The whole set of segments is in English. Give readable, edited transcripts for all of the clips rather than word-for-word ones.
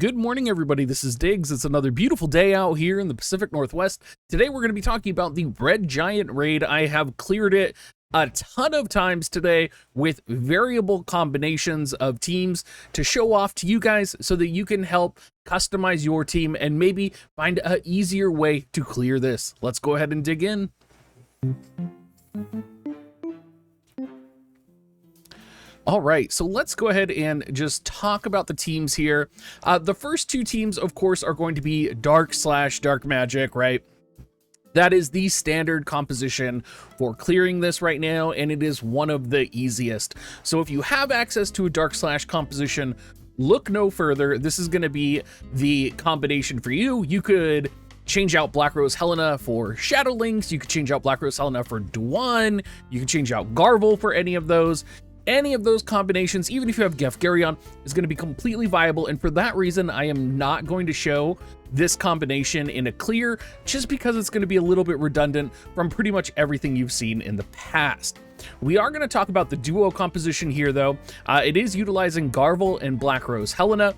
Good morning, everybody. This is Diggs. It's another beautiful day out here in the Pacific Northwest. Today, we're going to be talking about the Red Giant raid. I have cleared it a ton of times today with variable combinations of teams to show off to you guys so that you can help customize your team and maybe find an easier way to clear this. Let's go ahead and dig in. All right, so let's go ahead and just talk about the teams here. The first two teams, of course, are going to be Dark Magic, right? That is the standard composition for clearing this right now, and it is one of the easiest. So if you have access to a Dark composition, look no further. This is going to be the combination for you. You could change out Black Rose Helena for Shadowlynx. You could change out Black Rose Helena for Dwan. You can change out Garvel for any of those. Any of those combinations, even if you have Gefgarion, is going to be completely viable, and for that reason, I am not going to show this combination in a clear, just because it's going to be a little bit redundant from pretty much everything you've seen in the past. We are going to talk about the duo composition here, though. It is utilizing Garvel and Black Rose Helena.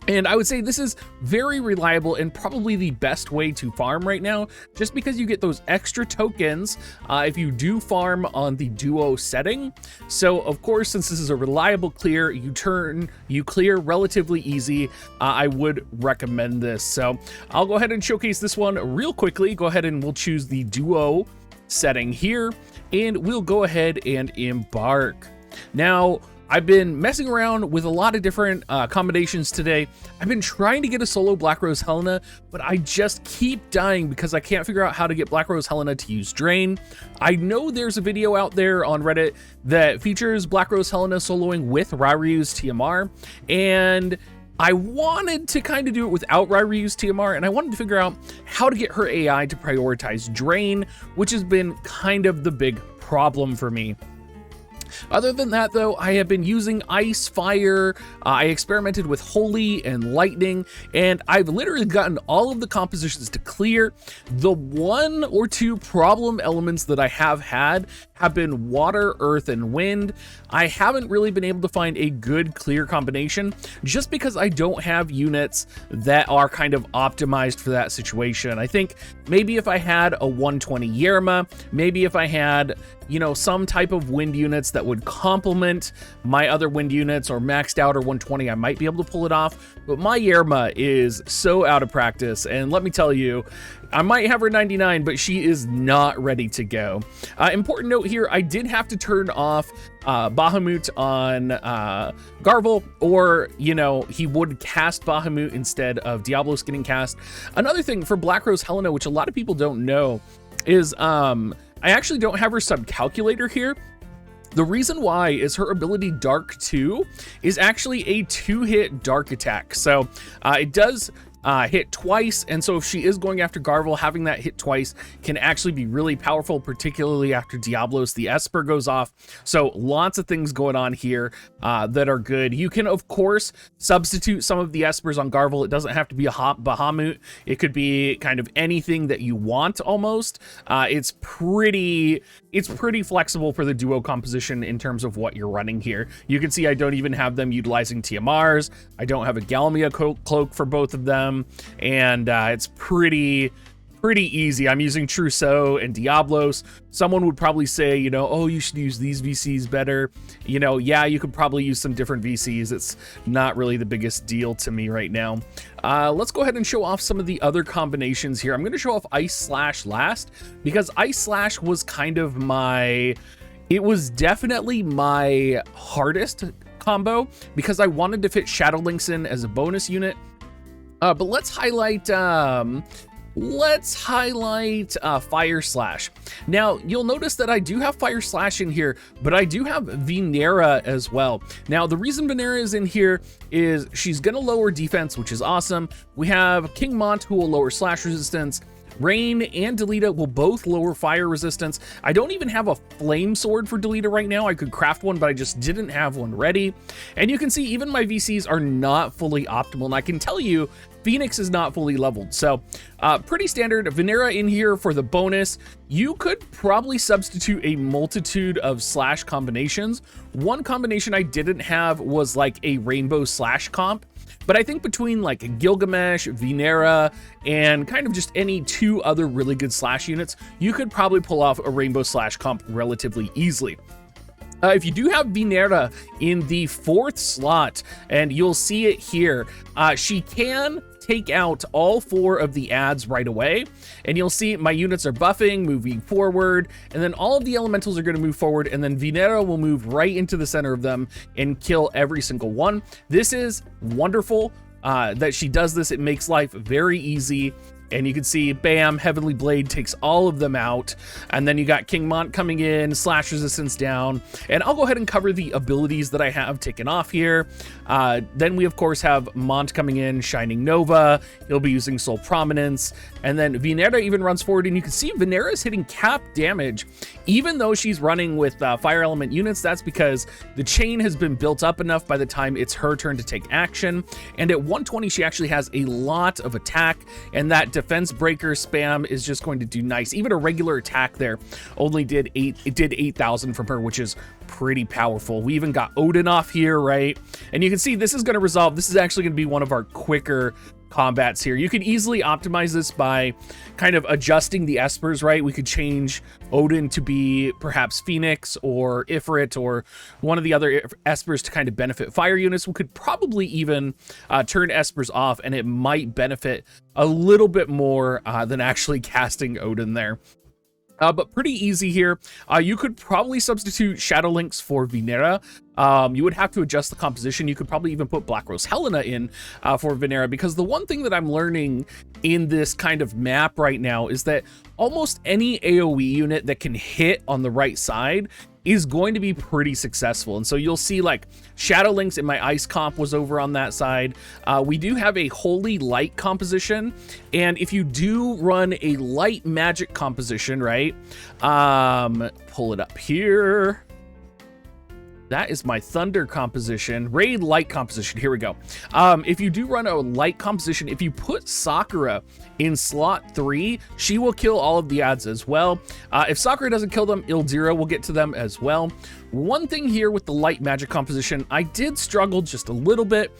And I would say this is very reliable and probably the best way to farm right now, just because you get those extra tokens if you do farm on the duo setting. So of course, since this is a reliable clear, you clear relatively easy. I would recommend this. So I'll go ahead and showcase this one real quickly. Go ahead and we'll choose the duo setting here, and we'll go ahead and embark. Now, I've been messing around with a lot of different combinations today. I've been trying to get a solo Black Rose Helena, but I just keep dying because I can't figure out how to get Black Rose Helena to use Drain. I know there's a video out there on Reddit that features Black Rose Helena soloing with Ryryu's TMR, and I wanted to kind of do it without Ryryu's TMR, and I wanted to figure out how to get her AI to prioritize Drain, which has been kind of the big problem for me. Other than that, though, I have been using Ice, Fire, I experimented with Holy and Lightning, and I've literally gotten all of the compositions to clear. The one or two problem elements that I have had have been Water, Earth, and Wind. I haven't really been able to find a good clear combination, just because I don't have units that are kind of optimized for that situation. I think maybe if I had a 120 Yerma, maybe if I had, you know, some type of wind units that would complement my other wind units, or maxed out or 120, I might be able to pull it off. But my Yerma is so out of practice, and let me tell you, I might have her 99, but she is not ready to go. Important note here, I did have to turn off Bahamut on Garvel, or, you know, he would cast Bahamut instead of Diablos getting cast. Another thing for Black Rose Helena, which a lot of people don't know, is I actually don't have her sub-calculator here. The reason why is her ability Dark 2 is actually a 2-hit Dark attack. So it does hit twice, and so if she is going after Garvel, having that hit twice can actually be really powerful, particularly after Diablos the Esper goes off. So lots of things going on here that are good. You can, of course, substitute some of the Espers on Garvel. It doesn't have to be a Bahamut. It could be kind of anything that you want, almost. It's pretty flexible for the duo composition in terms of what you're running here. You can see I don't even have them utilizing TMRs. I don't have a Galmia cloak for both of them. And it's pretty easy. I'm using Trousseau and Diablos. Someone would probably say, you know, oh, you should use these VCs better. You know, yeah, you could probably use some different VCs. It's not really the biggest deal to me right now. Let's go ahead and show off some of the other combinations here. I'm going to show off Ice Slash last, because Ice Slash was kind of it was definitely my hardest combo, because I wanted to fit Shadowlynx in as a bonus unit. But let's highlight Fire Slash. Now, you'll notice that I do have Fire Slash in here, but I do have Vinera as well. Now, the reason Vinera is in here is she's gonna lower defense, which is awesome. We have King Mont, who will lower slash resistance. Rain and Delita will both lower fire resistance. I don't even have a flame sword for Delita right now. I could craft one, but I just didn't have one ready. And you can see even my VCs are not fully optimal. And I can tell you, Phoenix is not fully leveled. So pretty standard. Vinera in here for the bonus. You could probably substitute a multitude of slash combinations. One combination I didn't have was like a rainbow slash comp, But I think between like Gilgamesh, Vinera, and kind of just any 2 other really good slash units, you could probably pull off a rainbow slash comp relatively easily. If you do have Vinera in the 4th slot, and you'll see it here, she can take out all 4 of the adds right away, and you'll see my units are buffing, moving forward, and then all of the elementals are going to move forward, and then Vinera will move right into the center of them and kill every single one. This is wonderful that she does this. It makes life very easy. And you can see, bam, Heavenly Blade takes all of them out. And then you got King Mont coming in, slash resistance down. And I'll go ahead and cover the abilities that I have taken off here. Then we, of course, have Mont coming in, Shining Nova. He'll be using Soul Prominence. And then Vinera even runs forward. And you can see Vinera is hitting cap damage. Even though she's running with Fire Element units, that's because the chain has been built up enough by the time it's her turn to take action. And at 120, she actually has a lot of attack. And that defense breaker spam is just going to do nice. Even a regular attack there only did 8,000 from her, which is pretty powerful. We even got Odin off here, right? And you can see this is going to resolve. This is actually going to be one of our quicker combats here. You could easily optimize this by kind of adjusting the espers, right? We could change Odin to be perhaps Phoenix or Ifrit or one of the other espers to kind of benefit fire units. We could probably even turn espers off, and it might benefit a little bit more than actually casting Odin there. But pretty easy here. You could probably substitute Shadowlynx for Vinera. You would have to adjust the composition. You could probably even put Black Rose Helena in for Vinera, because the one thing that I'm learning in this kind of map right now is that almost any AoE unit that can hit on the right side is going to be pretty successful. And so you'll see like Shadowlynx in my ice comp was over on that side. We do have a holy light composition, and if you do run a light magic composition, right, pull it up here. That is my thunder composition, raid light composition. Here we go. If you do run a light composition, if you put Sakura in slot 3, she will kill all of the adds as well. If Sakura doesn't kill them, Ildira will get to them as well. One thing here with the light magic composition, I did struggle just a little bit.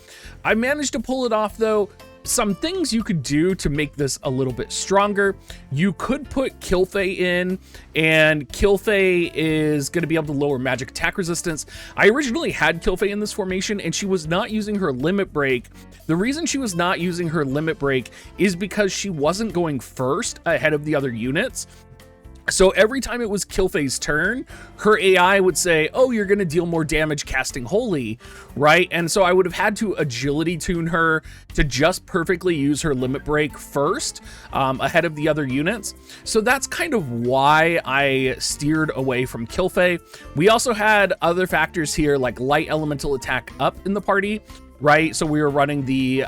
I managed to pull it off though. Some things you could do to make this a little bit stronger. You could put Kilfei in, and Kilfei is going to be able to lower magic attack resistance. I originally had Kilfei in this formation, and she was not using her limit break. The reason she was not using her limit break is because she wasn't going first ahead of the other units. So every time it was Kilfei's turn, her AI would say, oh, you're going to deal more damage casting Holy, right? And so I would have had to agility tune her to just perfectly use her limit break first ahead of the other units. So that's kind of why I steered away from Kilfei. We also had other factors here like light elemental attack up in the party, right? So we were running the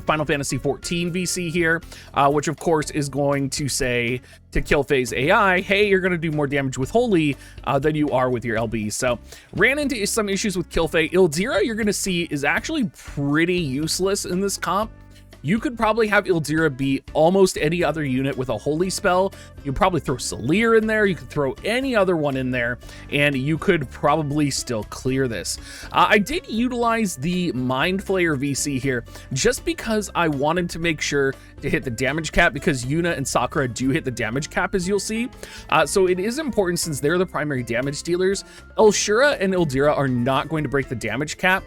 Final Fantasy XIV VC here, which of course is going to say to Kilfei's AI, hey, you're going to do more damage with Holy than you are with your LB. So ran into some issues with Kilfei. Ildira, you're going to see, is actually pretty useless in this comp. You could probably have Ildira be almost any other unit with a holy spell. You'd probably throw Salir in there. You could throw any other one in there, and you could probably still clear this. I did utilize the Mind Flayer VC here just because I wanted to make sure to hit the damage cap, because Yuna and Sakura do hit the damage cap, as you'll see. So it is important since they're the primary damage dealers. Elshura and Ildira are not going to break the damage cap,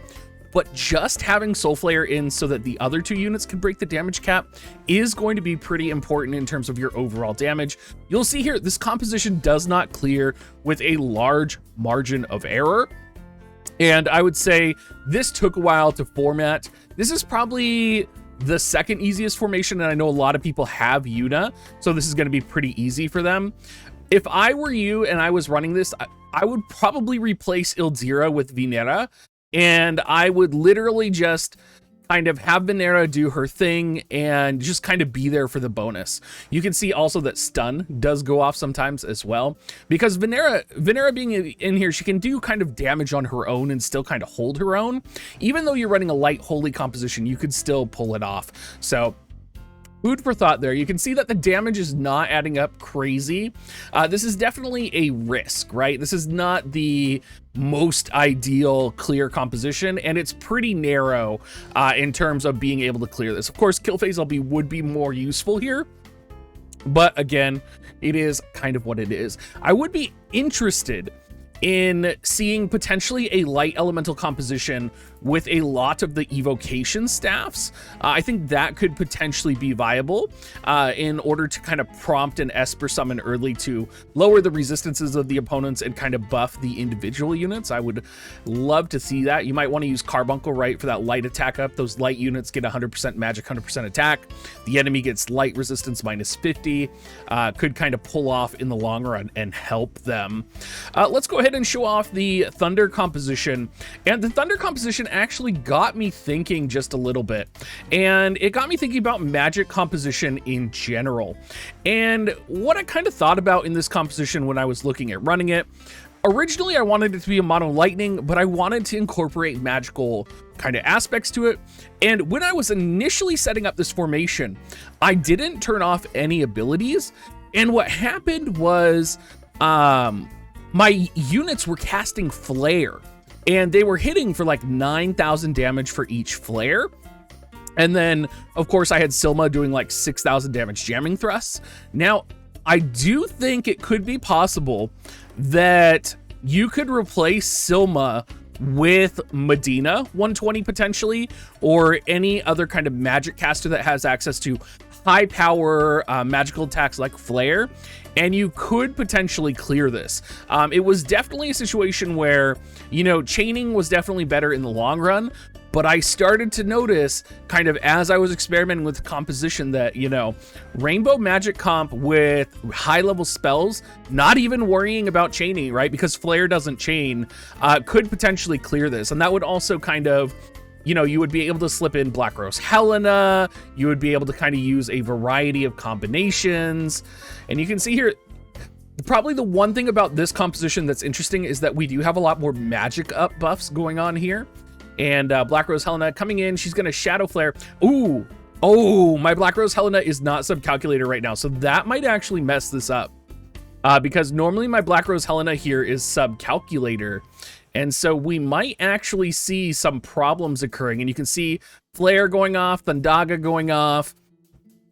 but just having Soul Flayer in so that the other 2 units can break the damage cap is going to be pretty important in terms of your overall damage. You'll see here, this composition does not clear with a large margin of error. And I would say this took a while to format. This is probably the second easiest formation, and I know a lot of people have Yuna, so this is going to be pretty easy for them. If I were you and I was running this, I would probably replace Ildira with Vinera. And I would literally just kind of have Vinera do her thing and just kind of be there for the bonus. You can see also that stun does go off sometimes as well, because Vinera being in here, she can do kind of damage on her own and still kind of hold her own. Even though you're running a light holy composition, you could still pull it off. So food for thought there. You can see that the damage is not adding up crazy. This is definitely a risk, right? This is not the most ideal clear composition, and it's pretty narrow in terms of being able to clear this. Of course, kill phase LB would be more useful here, but again, it is kind of what it is. I would be interested in seeing potentially a light elemental composition with a lot of the evocation staffs. I think that could potentially be viable in order to kind of prompt an Esper summon early to lower the resistances of the opponents and kind of buff the individual units. I would love to see that. You might want to use Carbuncle, right, for that light attack up. Those light units get 100% magic, 100% attack. The enemy gets light resistance minus 50. Could kind of pull off in the long run and help them. Let's go ahead and show off the Thunder composition. And the Thunder composition actually got me thinking just a little bit, and it got me thinking about magic composition in general. And what I kind of thought about in this composition when I was looking at running it, originally I wanted it to be a mono lightning, but I wanted to incorporate magical kind of aspects to it. And when I was initially setting up this formation, I didn't turn off any abilities, and what happened was my units were casting flare, and they were hitting for like 9,000 damage for each flare. And then, of course, I had Silma doing like 6,000 damage jamming thrusts. Now, I do think it could be possible that you could replace Silma with Medina 120 potentially, or any other kind of magic caster that has access to high power magical attacks like Flare, and you could potentially clear this. It was definitely a situation where, you know, chaining was definitely better in the long run, but I started to notice kind of as I was experimenting with composition that, you know, rainbow magic comp with high level spells, not even worrying about chaining, right? Because Flare doesn't chain, could potentially clear this. And that would also kind of, you know, you would be able to slip in Black Rose Helena, you would be able to kind of use a variety of combinations. And you can see here, probably the one thing about this composition that's interesting is that we do have a lot more magic up buffs going on here. And Black Rose Helena coming in, she's gonna Shadow Flare. Ooh, oh, my Black Rose Helena is not subcalculator right now, so that might actually mess this up. Because normally my Black Rose Helena here is subcalculator. And so we might actually see some problems occurring. And you can see Flare going off, Thundaga going off.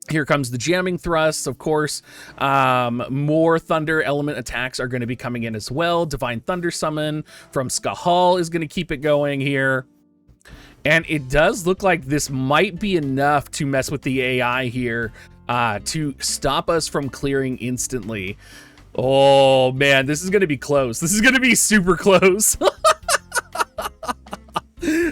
Here comes the jamming thrusts, of course. More thunder element attacks are going to be coming in as well. Divine Thunder Summon from Skahal is going to keep it going here. And it does look like this might be enough to mess with the AI here to stop us from clearing instantly. Oh, man, this is going to be close. This is going to be super close.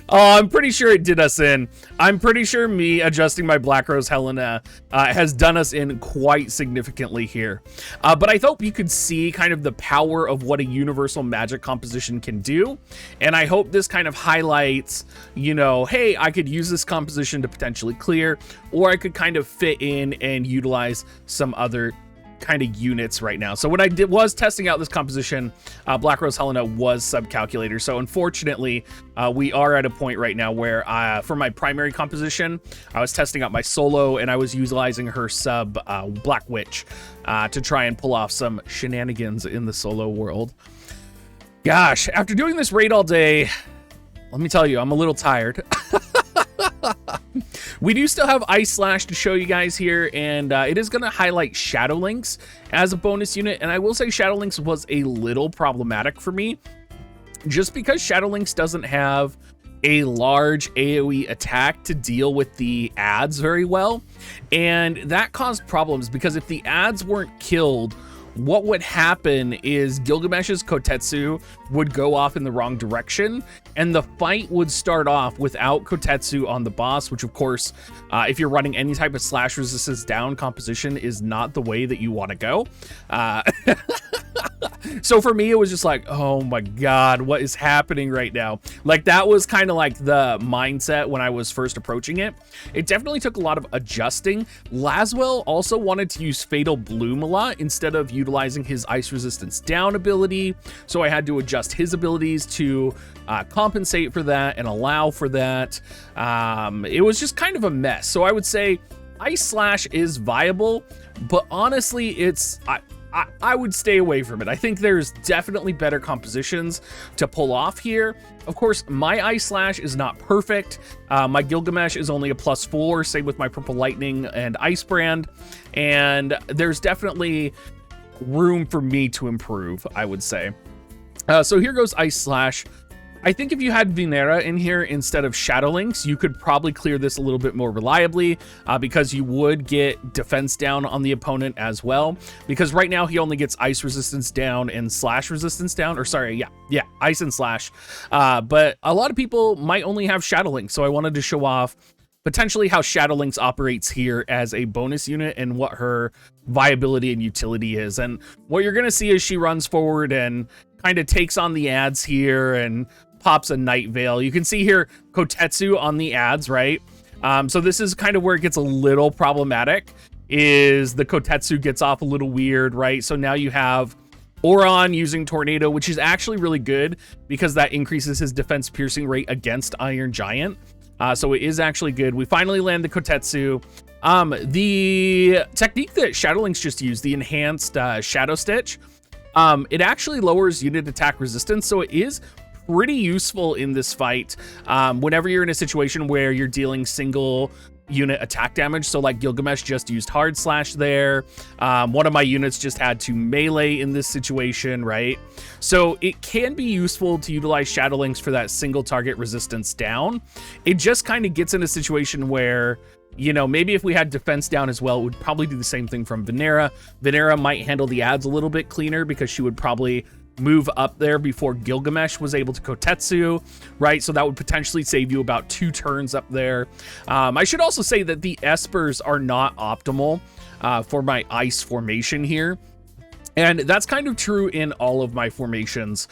Oh, I'm pretty sure it did us in. I'm pretty sure me adjusting my Black Rose Helena has done us in quite significantly here. But I hope you could see kind of the power of what a universal magic composition can do. And I hope this kind of highlights, you know, hey, I could use this composition to potentially clear, or I could kind of fit in and utilize some other kind of units right now. So when I was testing out this composition, Black Rose Helena was subcalculator. So unfortunately, we are at a point right now where for my primary composition, I was testing out my solo and I was utilizing her sub Black Witch to try and pull off some shenanigans in the solo world. Gosh, after doing this raid all day, let me tell you, I'm a little tired. We do still have Ice Slash to show you guys here, and it is going to highlight Shadowlynx as a bonus unit. And I will say Shadowlynx was a little problematic for me, just because Shadowlynx doesn't have a large AoE attack to deal with the ads very well. And that caused problems, because if the ads weren't killed, what would happen is Gilgamesh's Kotetsu would go off in the wrong direction, and the fight would start off without Kotetsu on the boss, which of course, if you're running any type of slash resistance down composition, is not the way that you want to go. So for me, it was just like, oh my God, what is happening right now? Like, that was kind of like the mindset when I was first approaching it. It definitely took a lot of adjusting. Laswell also wanted to use Fatal Bloom a lot instead of utilizing his ice resistance down ability. So I had to adjust his abilities to compensate for that and allow for that. It was just kind of a mess. So I would say Ice Slash is viable, but honestly, I would stay away from it. I think there's definitely better compositions to pull off here. Of course, my Ice Slash is not perfect. My Gilgamesh is only a +4, same with my Purple Lightning and Ice Brand, and there's definitely room for me to improve, I would say. So here goes Ice Slash. I think if you had Vinera in here instead of Shadowlynx, you could probably clear this a little bit more reliably, because you would get defense down on the opponent as well. Because right now he only gets ice resistance down and slash resistance down, or sorry, yeah, ice and slash. But a lot of people might only have Shadowlynx, so I wanted to show off potentially how Shadowlynx operates here as a bonus unit and what her viability and utility is. And what you're going to see is she runs forward and kind of takes on the ads here and pops a Night Veil. You can see here Kotetsu on the ads, right? So this is kind of where it gets a little problematic, is the Kotetsu gets off a little weird, right? So now you have Oron using Tornado, which is actually really good because that increases his defense piercing rate against Iron Giant. So it is actually good. We finally land the Kotetsu. The technique that Shadowlynx just used, the enhanced Shadow Stitch, it actually lowers unit attack resistance, so it is pretty useful in this fight whenever you're in a situation where you're dealing single unit attack damage. So like Gilgamesh just used Hard Slash there. One of my units just had to melee in this situation, right? So it can be useful to utilize Shadowlynx for that single target resistance down. It just kind of gets in a situation where, you know, maybe if we had defense down as well, it would probably do the same thing from Vinera. Vinera might handle the ads a little bit cleaner because she would probably move up there before Gilgamesh was able to Kotetsu, right? So that would potentially save you about 2 turns up there. I should also say that the Espers are not optimal for my ice formation here. And that's kind of true in all of my formations.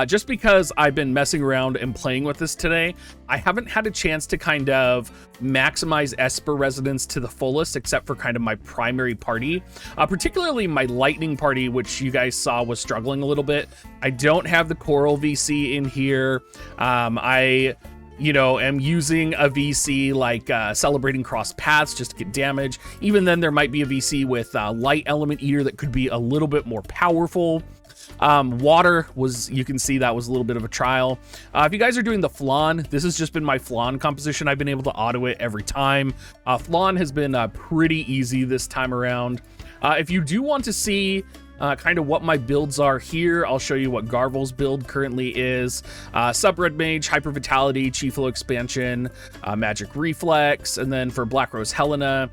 Just because I've been messing around and playing with this today, I haven't had a chance to kind of maximize Esper resonance to the fullest, except for kind of my primary party. Particularly my Lightning party, which you guys saw was struggling a little bit. I don't have the Coral VC in here. You know, am using a VC like Celebrating Cross Paths just to get damage. Even then, there might be a VC with Light Element Eater that could be a little bit more powerful. Water was, you can see that was a little bit of a trial. If you guys are doing the Flan, this has just been my Flan composition. I've been able to auto it every time. Flan has been pretty easy this time around. If you do want to see kind of what my builds are here, I'll show you what Garvel's build currently is. Sub-Red Mage, Hyper Vitality, Chi-Flow Expansion, Magic Reflex, and then for Black Rose Helena,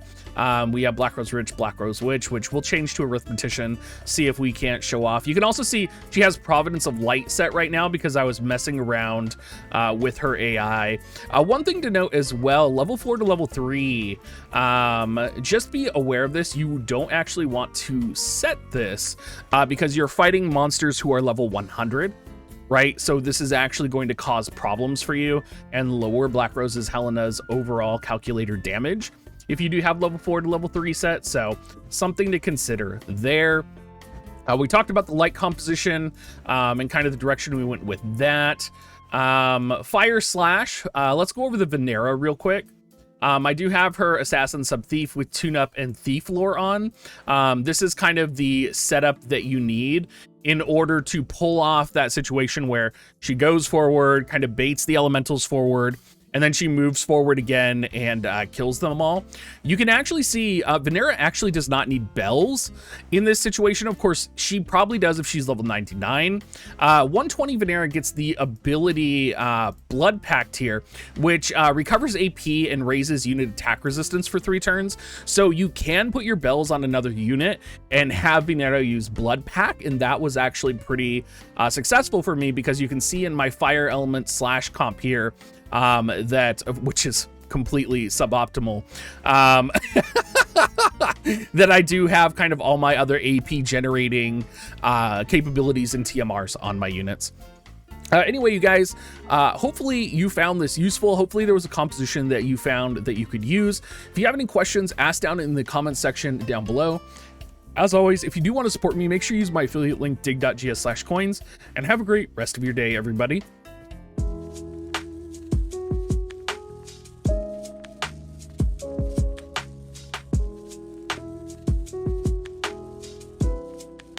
we have Black Rose Rich, Black Rose Witch, which we'll change to Arithmetician, see if we can't show off. You can also see she has Providence of Light set right now because I was messing around with her AI. One thing to note as well, level 4 to level 3, just be aware of this. You don't actually want to set this because you're fighting monsters who are level 100. Right, so this is actually going to cause problems for you and lower Black Rose's Helena's overall calculator damage if you do have level 4 to level 3 set, so something to consider there. We talked about the light composition and kind of the direction we went with that. Fire Slash, let's go over the Vinera real quick. I do have her Assassin Sub-Thief with Tune-Up and Thief lore on. This is kind of the setup that you need in order to pull off that situation where she goes forward, kind of baits the elementals forward, and then she moves forward again and kills them all. You can actually see Vinera actually does not need bells in this situation. Of course, she probably does if she's level 99. 120 Vinera gets the ability Blood Pact here, which recovers AP and raises unit attack resistance for 3 turns. So you can put your bells on another unit and have Vinera use Blood Pact, and that was actually pretty successful for me because you can see in my fire element slash comp here, which is completely suboptimal, that I do have kind of all my other AP generating capabilities and TMRs on my units. Anyway, you guys, hopefully you found this useful. Hopefully there was a composition that you found that you could use. If you have any questions, ask down in the comments section down below. As always, if you do want to support me, make sure you use my affiliate link dig.gs/coins, and have a great rest of your day, everybody.